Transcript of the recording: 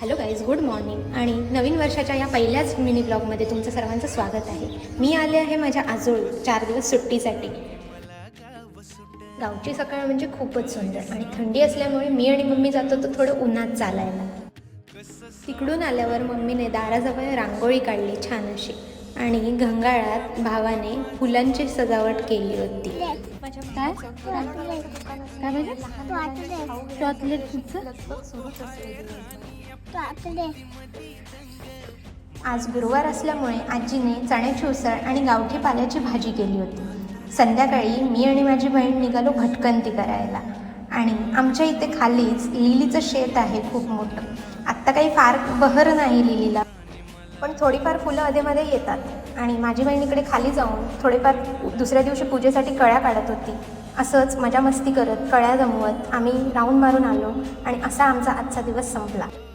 Hello guys, good morning आणि नवीन वर्षाच्या या पहिल्याच मिनी ब्लॉगमध्ये तुमचं सर्वांचं स्वागत आहे. मी आले आहे माझ्या आजोळ 4 दिवस सुट्टीसाठी. गावची सकाळ म्हणजे खूपच सुंदर आणि थंडी असल्यामुळे मी आणि मम्मी जातो तर थोडं उन्हात चालायला. तिकडून आल्यावर मम्मीने दाराजवळ रांगोळी काढली छान अशी आणि घंगाळात भावाने फुलांची सजावट केली होती. काय आज गुरुवार असल्यामुळे आजीने चण्याची उसळ आणि गावठी पाल्याची भाजी केली होती. संध्याकाळी मी आणि माझी बहीण निघालो भटकंती करायला आणि आमच्या इथे खालीच लिलीचं शेत आहे खूप मोठं. आत्ता काही फार बहर नाही लिलीला, पण थोडीफार फुलं अधेमध्ये येतात आणि माझी बहीण इकडे खाली जाऊन थोडेफार दुसऱ्या दिवशी पूजेसाठी कळ्या काढत होती. असंच मजा मस्ती करत कळ्या जमवत आम्ही राऊंड मारून आलो आणि असा आमचा आजचा दिवस संपला.